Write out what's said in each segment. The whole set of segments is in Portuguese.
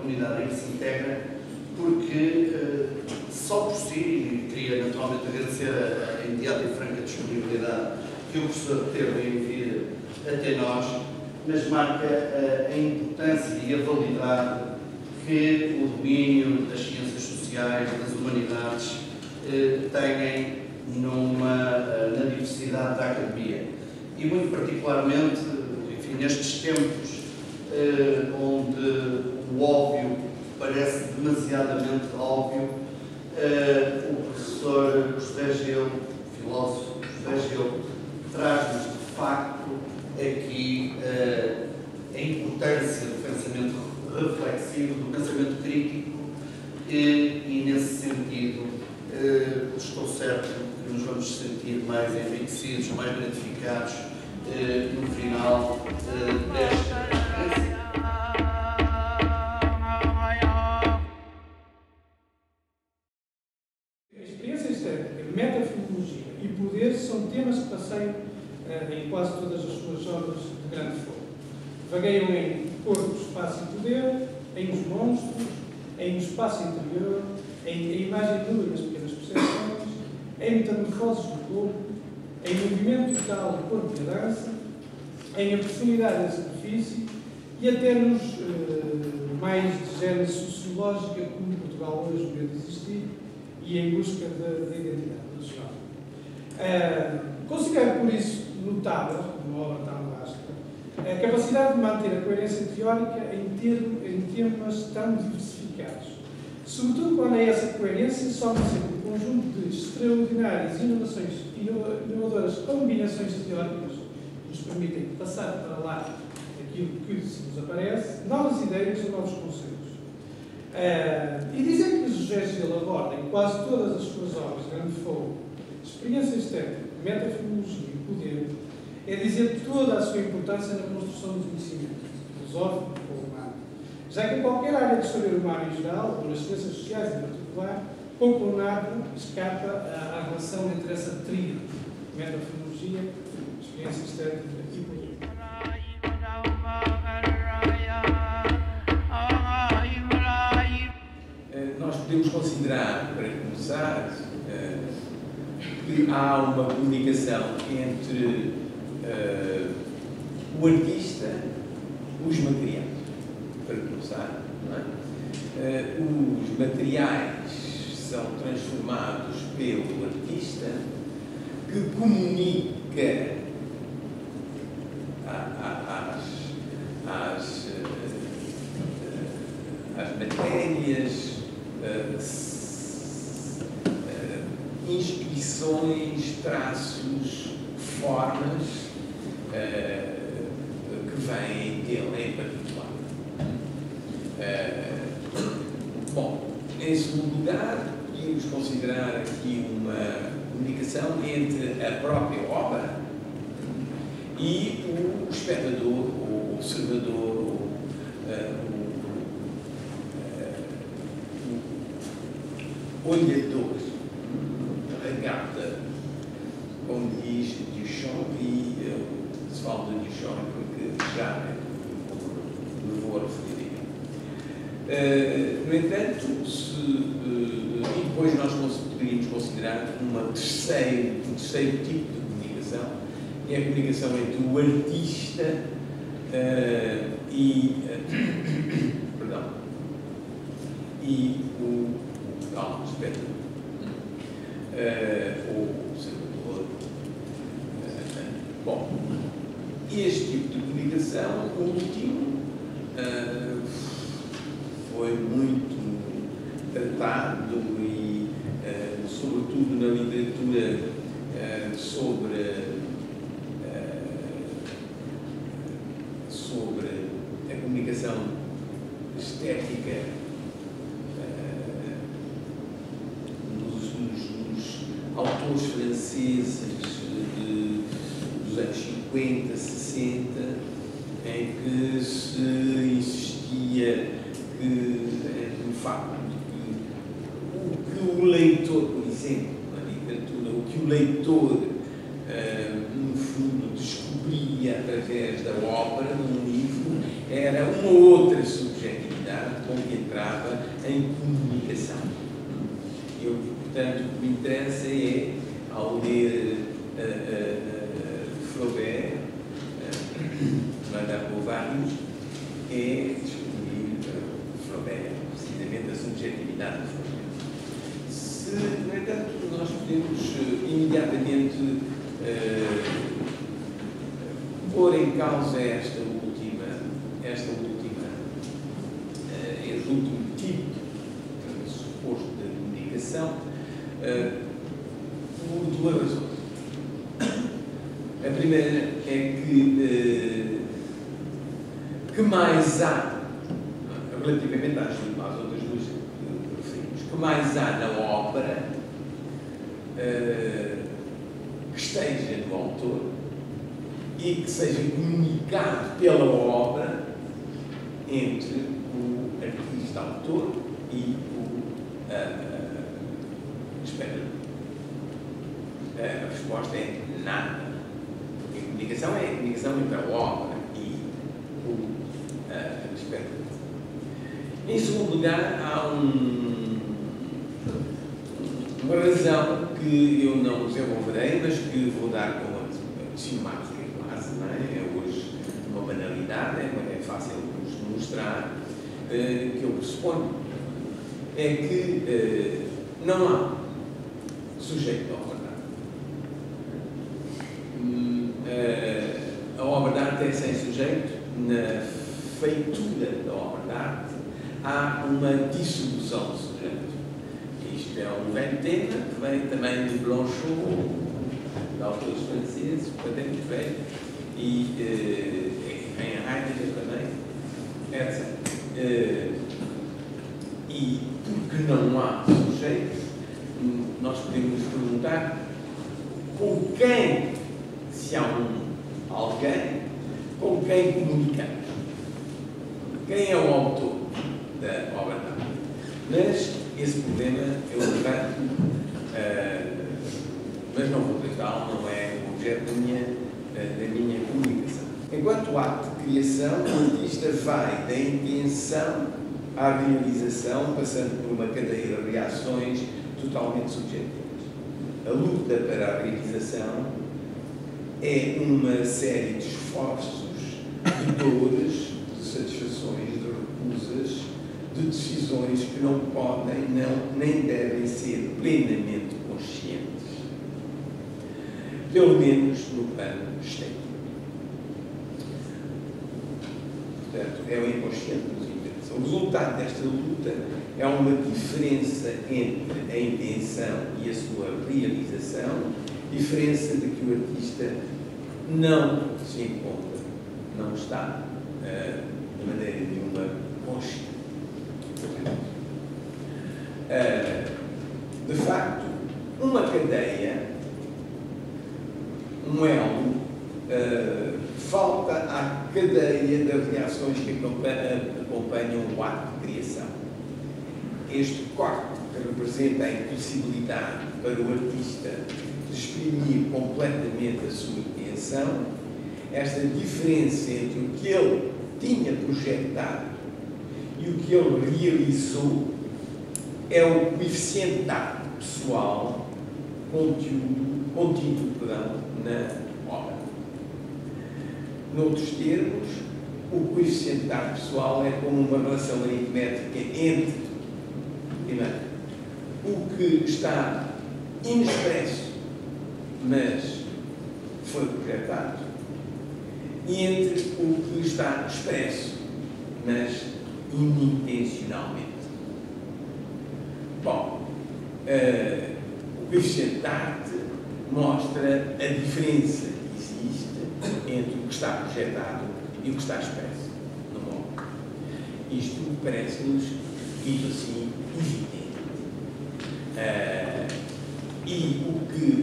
comunidade em que se integra, porque só por si, e queria naturalmente agradecer a imediata e franca disponibilidade que o professor teve em vir até nós, mas marca a importância e a validade que o domínio das ciências sociais, das humanidades, têm na diversidade da academia. E muito particularmente, enfim, nestes tempos onde o óbvio parece demasiadamente óbvio, o professor José Gil, filósofo José Gil, traz-nos de facto aqui a importância do pensamento reflexivo, do pensamento crítico, e nesse sentido estou certo que nos vamos sentir mais enriquecidos, mais gratificados no final desta conferência. A experiência estética, metafenomenologia e poder são temas que passeiam em quase todas as suas obras de grande forma. Vagueiam em corpo, espaço e poder, em os monstros, em o espaço interior, em a imagem nua nas pequenas percepções, em metamorfoses do corpo, em movimento total do corpo e a dança, em a profundidade da superfície e até nos mais de gênese sociológica, como Portugal hoje deve existir, e em busca da identidade nacional. Considero, por isso, notável, uma obra tão vasta, a capacidade de manter a coerência teórica em temas tão diversificados. Sobretudo quando é essa coerência soma-se um conjunto de extraordinárias inovadoras combinações teóricas que nos permitem passar para lá aquilo que se nos aparece, novas ideias ou novos conceitos. E dizer que José Gil aborda em quase todas as suas obras, grande fogo, experiência estética, metafenomenologia e poder, é dizer toda a sua importância na construção do conhecimento, filosófico ou humano. Já que em qualquer área do saber humano em geral, ou nas ciências sociais em particular, pouco nada escapa à relação entre essa tríade, metafenomenologia, experiência estética e poder. Nós podemos considerar, para começar, que há uma comunicação entre o artista e os materiais. Para começar, não é? Os materiais são transformados pelo artista, que comunica às matérias inscrições, traços, formas que vêm dele em particular. Bom, em segundo lugar, podíamos considerar aqui uma comunicação entre a própria obra e o espectador, o observador, o olhador. Regata, como diz Duchamp, e se fala de Duchamp porque já me vou referir. No entanto, e depois nós poderíamos considerar um terceiro tipo de comunicação, que é a comunicação entre o artista e o espectador. Ou observador. Bom, este tipo de comunicação, o último, foi muito tratado e, sobretudo na literatura sobre a comunicação estética, autores franceses dos anos 50, 60, em que se insistia no facto de que o leitor, por exemplo, na literatura, o que o leitor, no fundo, descobria através da obra, num livro, era uma outra subjetividade compenetrava em comunicação. Eu, portanto, o que me interessa é, ao ler Flaubert, Madame Bovary, é descobrir Flaubert, precisamente a subjetividade de Flaubert. Se, no entanto, nós podemos imediatamente pôr em causa este último tipo de suposto de comunicação por duas razões. A primeira é que mais há, relativamente às outras duas que referimos, que mais há na ópera que esteja no autor e que seja comunicado pela obra entre o artista-autor e o espectador. A resposta é nada. Porque a comunicação é a comunicação entre a obra e o espectador. Em segundo lugar, há uma razão que eu não desenvolverei, mas que vou dar como axiomática quase, não é? É hoje uma banalidade, é fácil de mostrar, que eu pressuponho. É que não há sujeito à obra de arte. A obra de arte é sem sujeito. Na feitura da obra de arte há uma dissolução de sujeito. Isto é um velho tema que vem também de Blanchot, de autores franceses, portanto é muito velho, e vem a Heidegger também, etc. E porque não há sujeitos, nós podemos nos perguntar com quem, se há alguém, com quem comunicamos. Quem é o autor da obra de arte? Mas esse problema eu levanto, mas não vou tratá-lo, não é o objeto da minha comunicação. Enquanto ato de criação, o artista vai da intenção à realização, passando por uma cadeia de reações totalmente subjetivas. A luta para a realização é uma série de esforços, de dores, de satisfações, de recusas, de decisões que não podem, nem devem ser plenamente conscientes. Pelo menos no plano estético. Portanto, é o inconsciente que nos interessa. O resultado desta luta é uma diferença entre a intenção e a sua realização, diferença de que o artista não se encontra, não está de maneira nenhuma consciente. De facto, uma cadeia, um elo, falta à cadeia das reações que acompanham o ato de criação. Este corte que representa a impossibilidade para o artista de exprimir completamente a sua intenção, esta diferença entre o que ele tinha projetado e o que ele realizou é o coeficiente pessoal contido na obra. Noutros termos, o coeficiente pessoal é como uma relação aritmética entre, primeiro, o que está inexpresso, mas foi projetado, e entre o que está expresso, mas inintencionalmente. Bom, o coeficiente de arte mostra a diferença que existe entre o que está projetado e o que está expresso no mundo. Isto parece-nos, dito assim, evidente.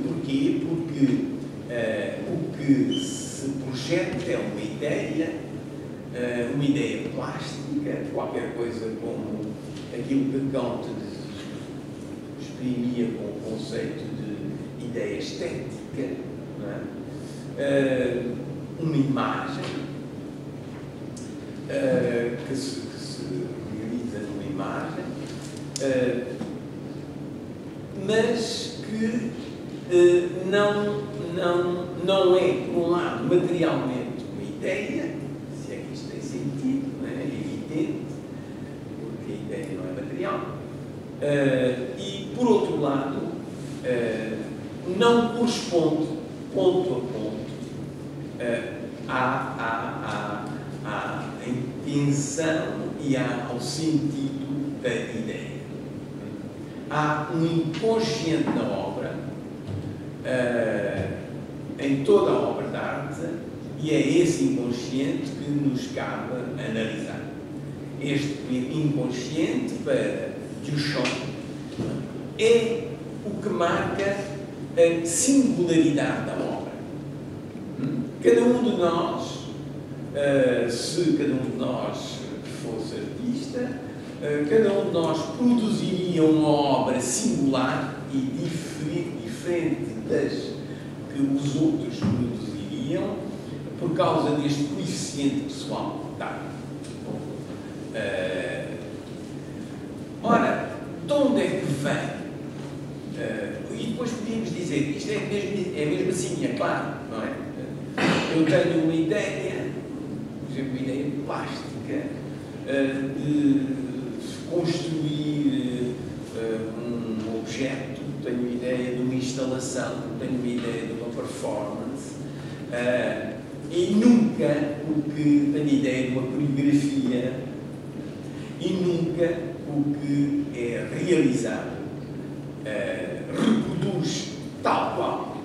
Porquê? Porque o que se projeta é uma ideia plástica, qualquer coisa como aquilo que Kant exprimia com o conceito de ideia estética, não é? Uma imagem que se realiza imagem, mas que não é, por um lado, materialmente uma ideia, se é que isto tem sentido, não é evidente, porque a ideia não é material, e, por outro lado, não corresponde, ponto a ponto, à intenção e ao sentido da ideia. Há um inconsciente na obra, em toda a obra de arte, e é esse inconsciente que nos cabe analisar. Este inconsciente, para Duchamp, é o que marca a singularidade da obra. Cada um de nós, se cada um de nós fosse artista, cada um de nós produziria uma obra singular e diferente das que os outros produziriam por causa deste coeficiente pessoal. Tá. Ora, de onde é que vem? E depois podíamos dizer que isto é mesmo assim, é claro, não é? Eu tenho uma ideia, por exemplo, uma ideia plástica, de construir um objeto, tenho uma ideia de uma instalação, tenho uma ideia de uma performance, e nunca o que tenho ideia de uma coreografia, e nunca o que é realizado reproduz tal qual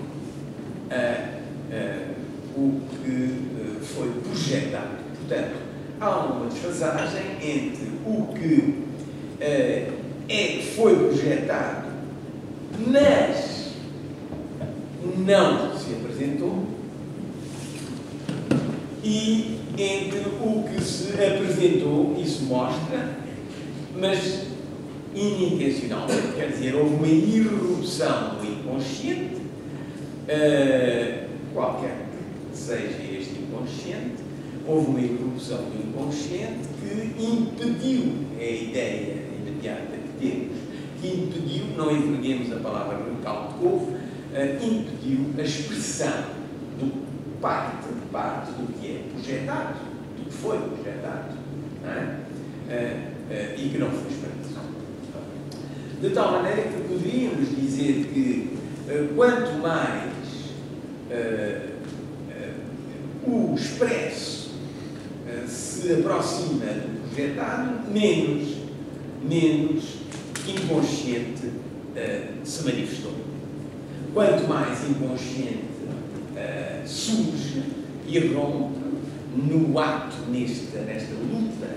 o que foi projetado. Portanto, há uma desfasagem entre o que foi projetado, mas não se apresentou, e entre o que se apresentou e se mostra, mas inintencionalmente, quer dizer, houve uma irrupção do inconsciente, qualquer que seja este inconsciente, houve uma irrupção do inconsciente que impediu a ideia imediata que temos, que impediu, não empreguemos a palavra recalque, impediu a expressão do parte do que é projetado, do que foi projetado, não é? E que não foi expresso. De tal maneira que poderíamos dizer que quanto mais o expresso se aproxima do projetado, menos inconsciente se manifestou. Quanto mais inconsciente surge e rompe no ato, nesta luta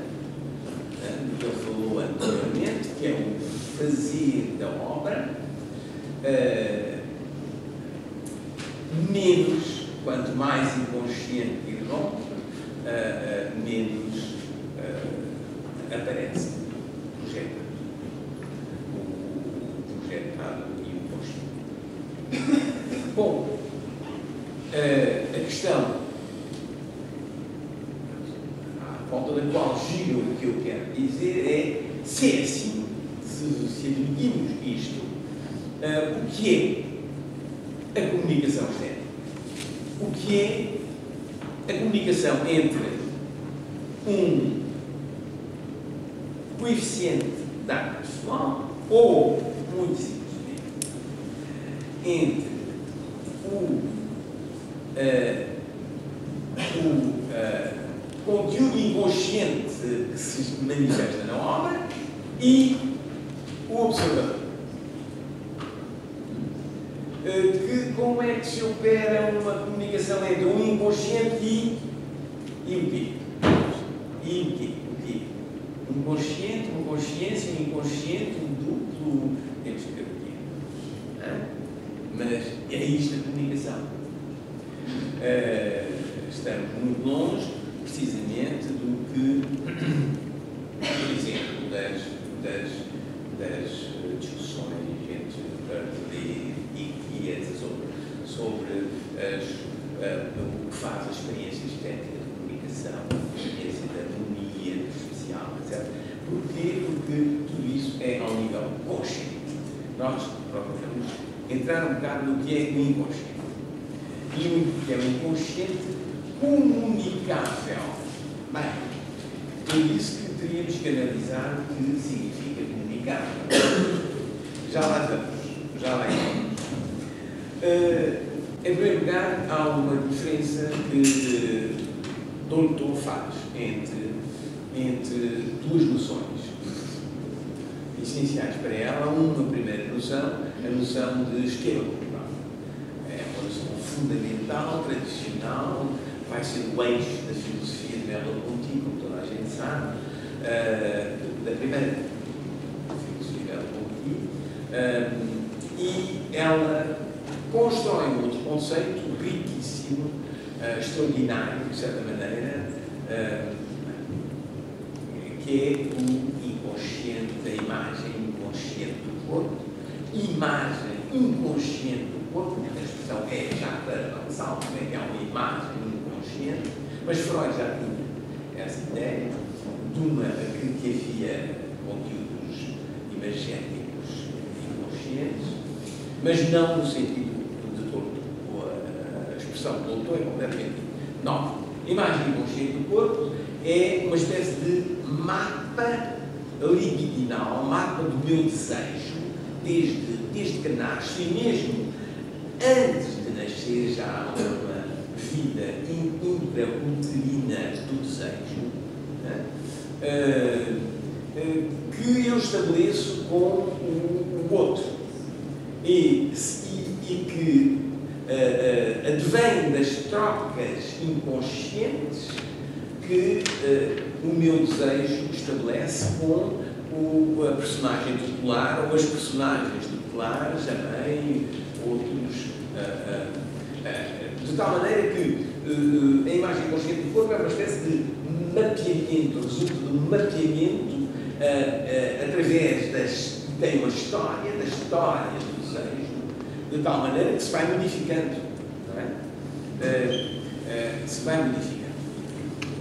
do que ele falou anteriormente, que é o fazer da obra, menos, quanto mais inconsciente irrompe, menos aparece o projetado e o consciente. Bom, a questão à volta da qual gira o que eu quero dizer é se é assim, se admitimos isto, o que é a comunicação estética? O que é a comunicação entre um coeficiente de arte pessoal ou, muito simplesmente, entre o conteúdo inconsciente que se manifesta na obra e o observador. Como é que se opera uma comunicação entre um inconsciente e empírico? Um consciente, uma consciência, um inconsciente, um duplo, temos que ver o que é. Mas é isto a comunicação. Estamos muito longe, precisamente, do que, por exemplo, das discussões entre Berkeley e essas outras sobre o que faz a experiência estética de comunicação, a experiência da harmonia especial, etc. Porquê? Porque nós procuramos entrar um bocado no que é o inconsciente. E o que é o inconsciente comunicável. Bem, eu disse que teríamos que analisar o que significa comunicável. Já lá estamos, já lá estamos. Em primeiro lugar, há uma diferença que Dolto faz entre duas noções essenciais para ela. Uma primeira noção, a noção de esquema cultural. É uma noção fundamental, tradicional, vai ser o eixo da filosofia de Merleau-Ponty, como toda a gente sabe, da primeira filosofia de Merleau-Ponty, e ela constrói um outro conceito riquíssimo, extraordinário, de certa maneira, que é o inconsciente, a imagem inconsciente do corpo. Imagem inconsciente do corpo, a expressão é já paradoxal, como é que há uma imagem inconsciente, mas Freud já tinha essa ideia que havia conteúdos imagéticos inconscientes, mas não no sentido de todo. A expressão do doutor é completamente nova. Imagem inconsciente do corpo é uma espécie de mapa libidinal, mapa do meu desejo, desde que nasço, e mesmo antes de nascer já há uma vida intrauterina do desejo, que eu estabeleço com o outro e que advém das trocas inconscientes que o meu desejo estabelece com a personagem tutelar ou as personagens tutelares, a mãe, outros, de tal maneira que a imagem consciente do corpo é uma espécie de mapeamento, resulta de um mapeamento através tem uma história, da história do desejo, de tal maneira que se vai modificando, não é? Se vai modificando.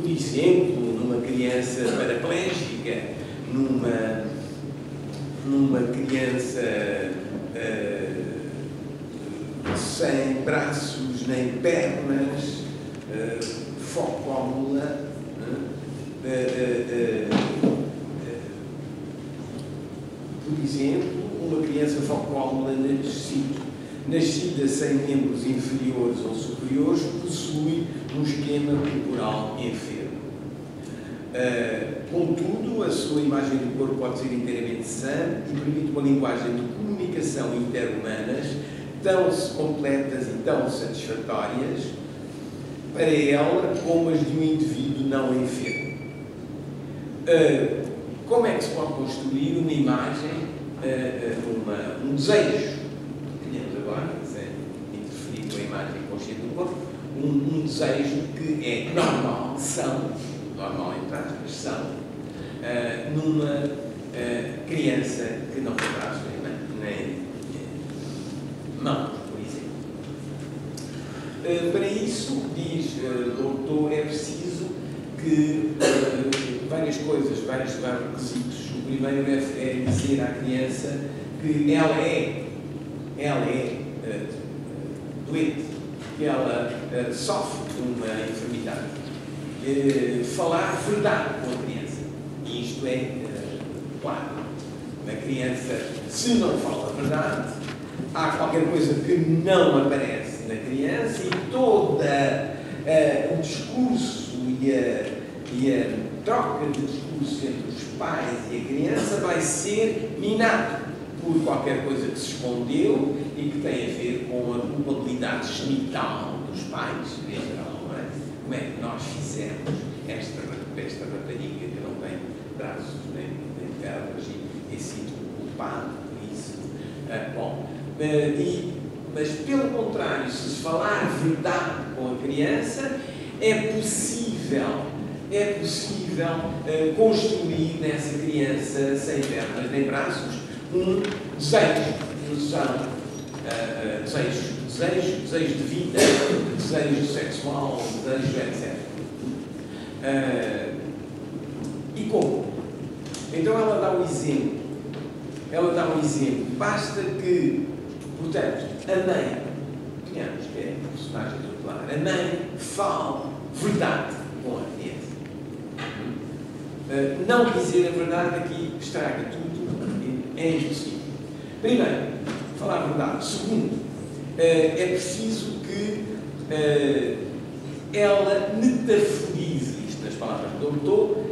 Por exemplo, numa criança paraplégica, numa criança sem braços nem pernas, focómula, por exemplo, uma criança focómula nascida sem membros inferiores ou superiores possui um esquema corporal enfermo. Contudo, a sua imagem do corpo pode ser inteiramente sã e permite uma linguagem de comunicação interhumanas tão completas e tão satisfatórias para ela como as de um indivíduo não enfermo. Como é que se pode construir uma imagem, um desejo, tenhamos agora, sem interferir com a imagem consciente do corpo, um desejo que é normal, normal entre aspas, numa criança que não tem braços nem mãos, por exemplo. Para isso, diz o doutor, é preciso que várias coisas, vários requisitos. O primeiro é dizer à criança que ela é doente, que ela sofre de uma enfermidade. Falar verdade com a criança. E isto é claro. A criança, se não fala a verdade, há qualquer coisa que não aparece na criança e todo o discurso e a troca de discurso entre os pais e a criança vai ser minado por qualquer coisa que se escondeu e que tem a ver com a culpabilidade genital dos pais, em geral, não é? Como é que nós fizemos esta rapariga que não tem braços nem pernas e sinto culpado por isso? Mas pelo contrário, se falar a verdade com a criança, é possível construir nessa criança sem pernas nem braços um desejo de vida, desejo sexual, desejo etc. E como? Então ela dá o exemplo ela dá um exemplo. Basta que, portanto, a mãe, digamos que é a personagem tutelar, a mãe fala verdade com a criança. Não dizer a verdade aqui estraga tudo, é impossível. Primeiro, falar a verdade. Segundo, é preciso que ela metaforize, isto nas palavras do doutor,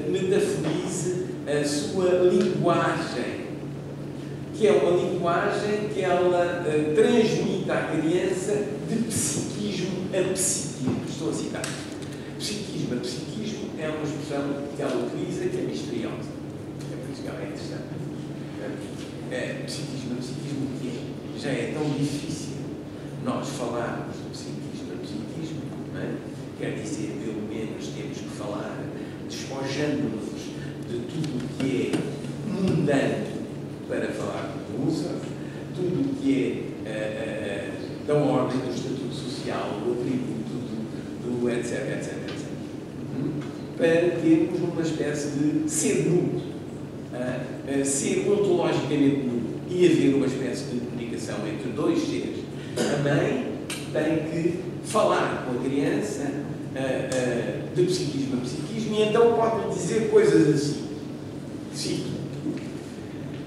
metaforize a sua linguagem, que é uma linguagem que ela transmite à criança de psiquismo a psiquismo. Estou a citar. Psiquismo a psiquismo é uma expressão que ela utiliza que é misteriosa. É por isso que ela é interessante. Psiquismo a psiquismo, que já é tão difícil nós falarmos de psiquismo a psiquismo, não é? Quer dizer, pelo menos temos que falar despojando-nos de tudo o que é mundano para falar de usa, tudo o que é da ordem do estatuto social, do atributo, do etc, etc, etc. Para termos uma espécie de ser nulo, ser ontologicamente nulo e haver uma espécie de comunicação entre dois seres. A mãe tem que falar com a criança de psiquismo a psiquismo e então pode dizer coisas assim. Cito: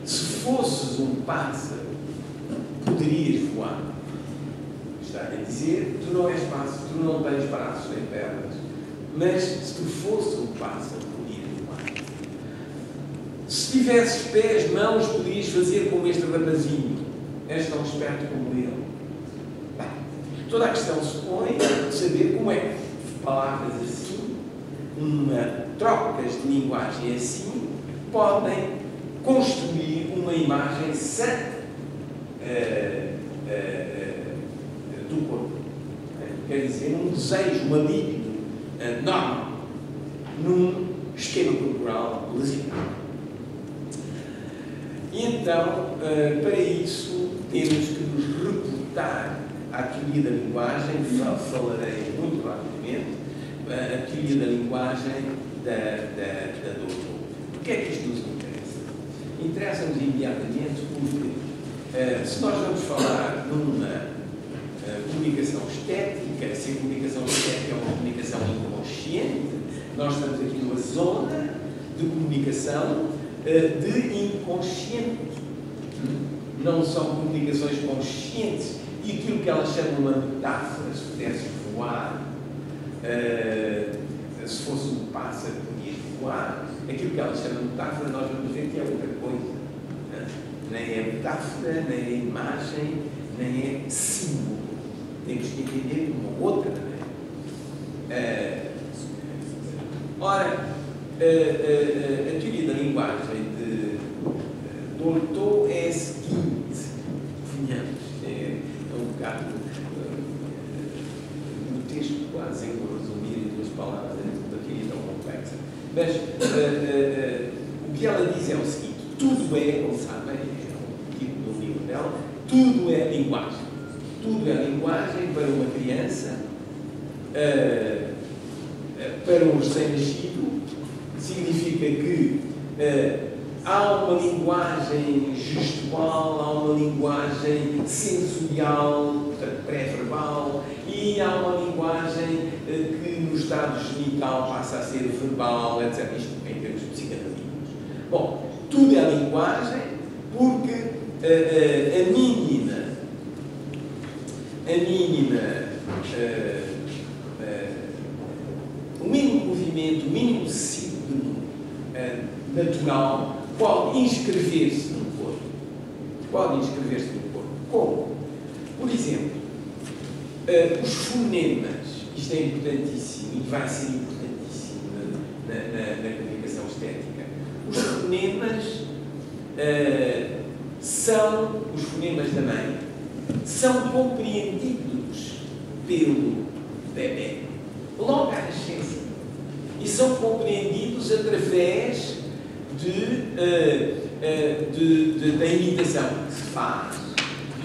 se fosses um pássaro, poderias voar. Está a dizer, tu não és pássaro, tu não tens braços nem pernas, mas se tu fosses um pássaro, poderias voar. Se tivesses pés, mãos, poderias fazer como este rapazinho. És tão esperto como ele. Bem, toda a questão se põe de saber como é que palavras assim, trocas de linguagem assim, podem construir uma imagem sã do corpo. Quer dizer, um desejo, uma libido normal, num esquema corporal lesionado. E então, para isso, temos que nos reportar à teoria da linguagem, falarei muito rapidamente, a teoria da linguagem da doutora. O que é que isto nos interessa? Interessa-nos imediatamente porque, se nós vamos falar numa comunicação estética, se a comunicação estética é uma comunicação inconsciente, nós estamos aqui numa zona de comunicação de inconsciente. Não são comunicações conscientes. E aquilo que elas chamam uma metáfora, se pudesse voar, se fosse um pássaro, podias voar, aquilo que elas chamam de metáfora, nós vamos ver que é outra coisa. Nem é metáfora, nem é imagem, nem é símbolo. Temos que entender de uma outra maneira. Ora, a teoria da linguagem de Dolto é a seguinte, venhamos, é um bocado no texto quase eu vou resumir em duas palavras dentro da teoria tão complexa. Mas o que ela diz é o seguinte: tudo é, como sabem, é o título do livro dela, tudo é linguagem. Tudo é linguagem para uma criança, para um recém-nascido, significa que há uma linguagem gestual, há uma linguagem sensorial, portanto, pré-verbal, e há uma linguagem que no estado genital passa a ser verbal, etc. Isto em termos psicanalíticos. Bom, tudo é linguagem porque o mínimo movimento, o mínimo signo natural pode inscrever-se no corpo. Pode inscrever-se no corpo. Como? Por exemplo, os fonemas, isto é importantíssimo e vai ser importantíssimo na comunicação estética. Os fonemas são, os fonemas da mãe, são compreendidos pelo bebê logo à nascença e são compreendidos através da imitação que se faz,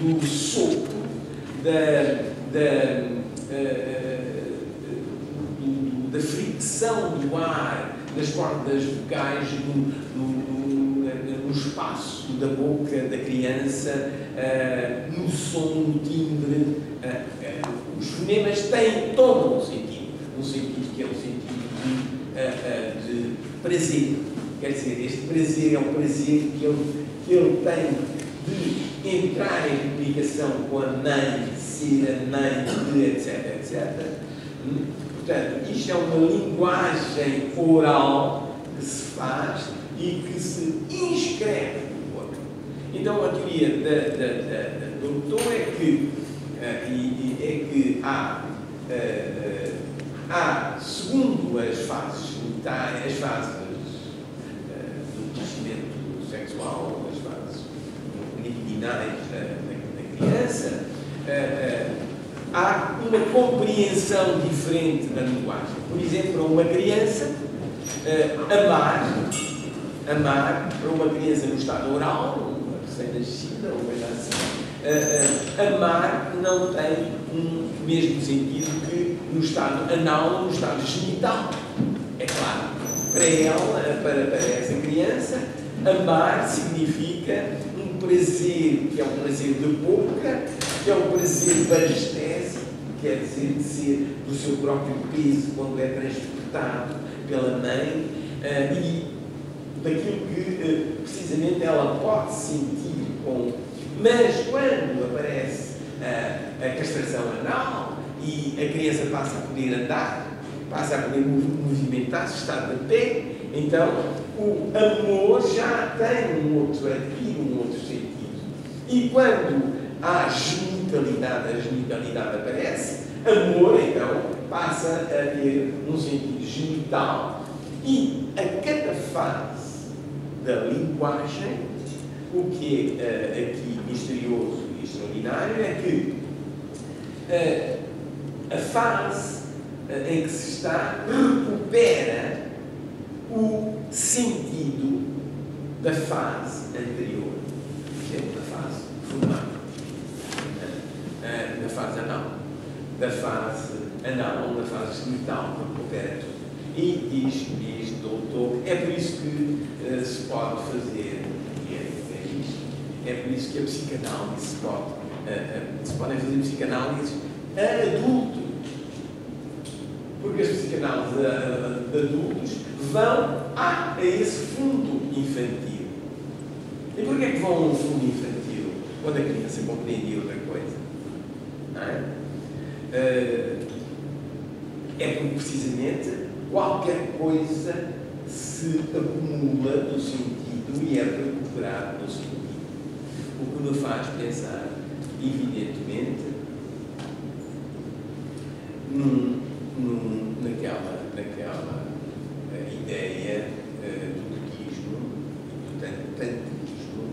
do sopro, da fricção do ar nas cordas vocais no no espaço da boca da criança, no som, no timbre. Os fonemas têm todo um sentido que é um sentido de prazer. Quer dizer, este prazer é um prazer que ele tem de entrar em comunicação com a mãe, de ser a mãe, de etc, etc. Portanto, isto é uma linguagem oral que se faz e que se inscreve no corpo. Então, a teoria do doutor é que há, segundo as fases genitais, as fases do crescimento sexual, as fases libidinais da criança, há uma compreensão diferente da linguagem. Por exemplo, para uma criança, amar para uma criança no estado oral, uma recém-nascida, ou coisa assim, amar não tem o mesmo sentido que no estado anal ou no estado genital. É claro, para ela, para essa criança, amar significa um prazer que é um prazer de boca, que é um prazer parestésico, quer dizer, de ser do seu próprio peso quando é transportado pela mãe, e daquilo que precisamente ela pode sentir com. Mas quando aparece a castração anal e a criança passa a poder andar, passa a poder movimentar-se, estar de pé, então o amor já tem adquire um outro sentido. E quando a genitalidade aparece, amor então passa a ter um sentido genital. E a cada fase da linguagem, o que é aqui misterioso e extraordinário é que a fase em que se está recupera o sentido da fase anterior, que é da fase formal, da fase anal, da fase genital, recupera tudo. E diz doutor, é por isso que se pode fazer, é por isso que a psicanálise se podem fazer psicanálises a adultos, porque as psicanálises de adultos vão a esse fundo infantil. E porquê é que vão a um fundo infantil quando a criança compreendia outra coisa? Não é? É porque precisamente qualquer coisa se acumula no sentido e é recuperado no sentido. O que me faz pensar, evidentemente, naquela ideia do budismo, do tantricismo,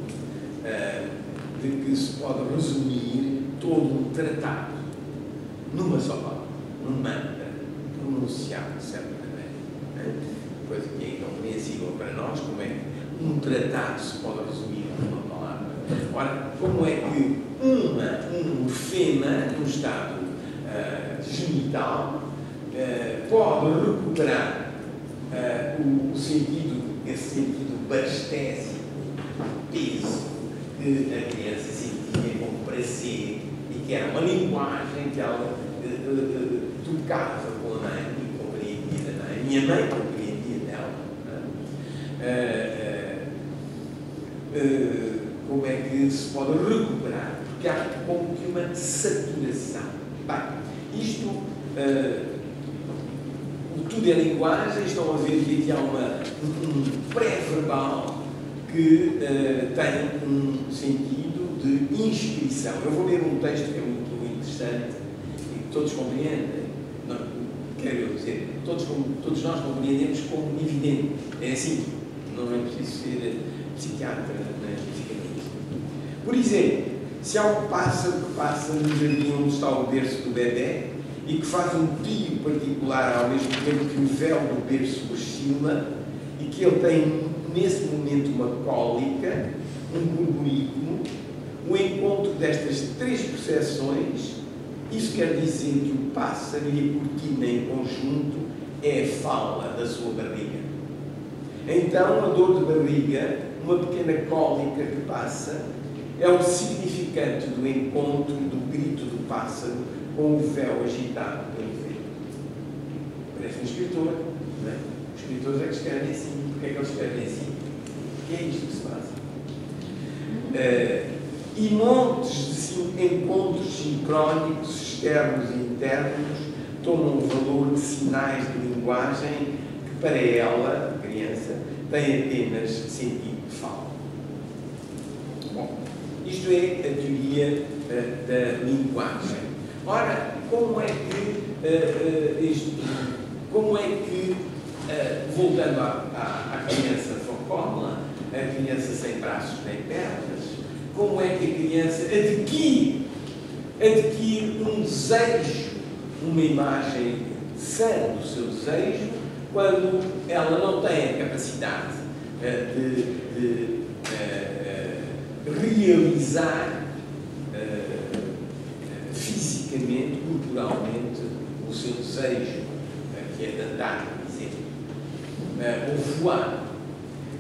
de que se pode resumir todo um tratado numa só palavra, num mantra pronunciado de certa maneira, coisa que é incompreensível para nós, como é que um tratado se pode resumir numa palavra. Ora, como é que um morfema, num estado genital, pode recuperar esse sentido bastésico, peso, que a criança sentia como prazer e que era uma linguagem que ela tocava com a mãe e compreendia da mãe. Minha mãe compreendia dela. Como é que se pode recuperar? Porque há como que uma saturação. Bem, isto tudo é linguagem. Estão a ver que aqui há um pré-verbal que tem um sentido de inscrição. Eu vou ler um texto que é muito interessante e que todos compreendem. Não, quero dizer, todos nós compreendemos como evidente. É assim, não é preciso ser psiquiatra, nem psicanalista. Por exemplo, se há um pássaro que passa no jardim onde está o berço do bebê e que faz um pio particular ao mesmo tempo que o véu do berço oscila e que ele tem nesse momento uma cólica, um burburículo, o encontro destas três percepções, isso quer dizer que o pássaro e a cortina em conjunto é a fala da sua barriga. Então a dor de barriga uma pequena cólica que passa, é o significante do encontro do grito do pássaro com o véu agitado pelo vento. Parece um escritor, não é? Os escritores é que escrevem assim. Porquê é que eles escrevem assim? O que é isto que se passa? E montes de encontros sincrónicos, externos e internos, tomam o valor de sinais de linguagem que, para ela, a criança, tem apenas sentido de fala. Bom, isto é a teoria da linguagem. Ora, como é que voltando à criança focola, a criança sem braços nem pernas, como é que a criança adquire um desejo, uma imagem sã do seu desejo, quando ela não tem a capacidade de realizar fisicamente, corporalmente, o seu desejo, que é de andar, por exemplo, ou voar.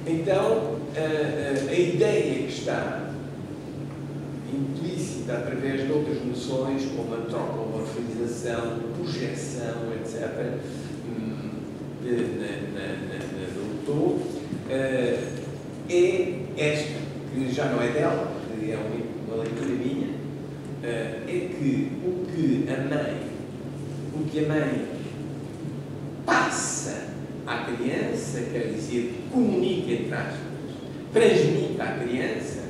Então, a ideia que está implícita através de outras noções, como a tropomorfização, projeção, etc., do todo, é esta, que já não é dela, que é uma leitura minha, é que o que a mãe passa à criança, quer dizer, comunica, entre aspas, transmite à criança,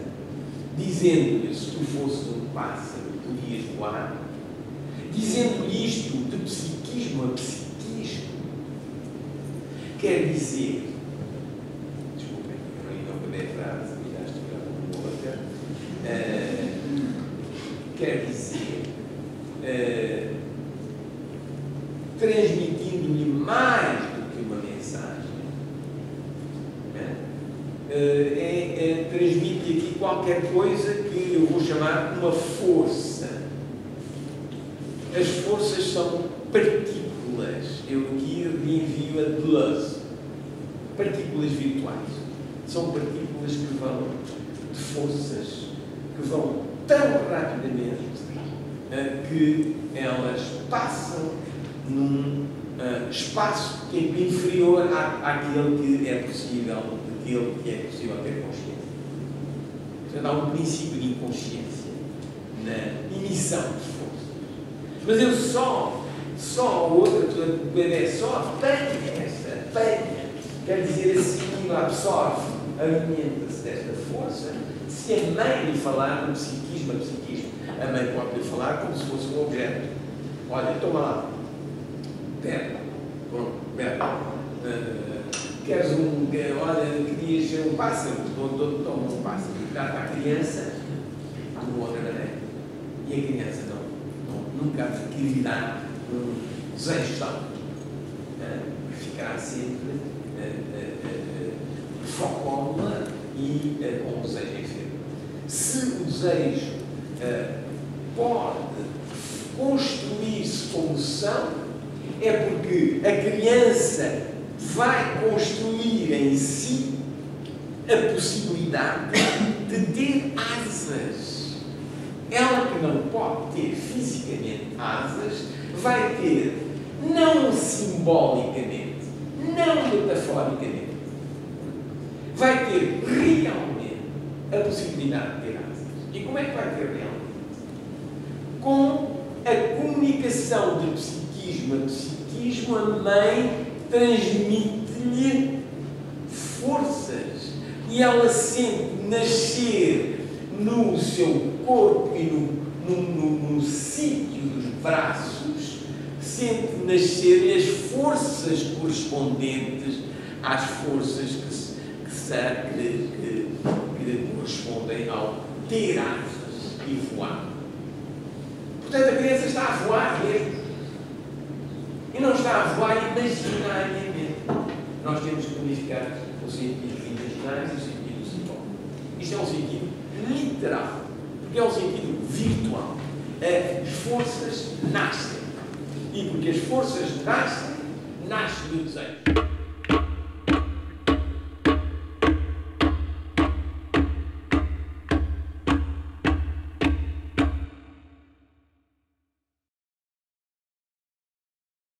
dizendo-lhe, se tu fosses um pássaro, podias voar, dizendo-lhe isto de psiquismo a psiquismo, quer dizer, desculpem, eu não acabei a frase, já estou com outra, quer dizer, transmitindo-lhe mais do que uma mensagem, transmite aqui qualquer coisa que eu vou chamar uma força. As forças são partículas. Eu aqui reenvio a Deleuze. Partículas virtuais. São partículas que vão de forças, que vão tão rapidamente que elas passam num espaço-tempo inferior àquele que é possível ter consciência. Portanto, há um princípio de inconsciência na emissão de forças. Mas eu só o bebê só tem essa, quer dizer, assim, absorve, alimenta-se desta força, se a mãe lhe falar no psiquismo, a mãe pode lhe falar como se fosse um objeto. Olha, toma lá. Pera. Pronto, pera. Queres olha, querias ser um pássaro? Toma um pássaro. Dá para a criança de uma outra maneira. E a criança nunca adquirirá um desejo tal. Ficará sempre focola e com o desejo enfermo. Se o desejo pode construir-se como são, é porque a criança vai construir em si a possibilidade de ter asas. Ela que não pode ter fisicamente asas, vai ter, não simbolicamente, não metaforicamente, vai ter realmente a possibilidade de ter asas. E como é que vai ter realmente? Com a comunicação de psiquismo a psiquismo, a mãe transmite-lhe forças e ela sente nascer no seu corpo e no sítio dos braços, sente nascer as forças correspondentes às forças que correspondem ao ter asas e voar. Portanto, a criança está a voar mesmo. E não está a voar imaginariamente. Nós temos que unificar o sentido imaginário e o sentido simbólico. Isto é um sentido literal, porque é um sentido virtual. As forças nascem. E porque as forças nascem, nasce o desejo.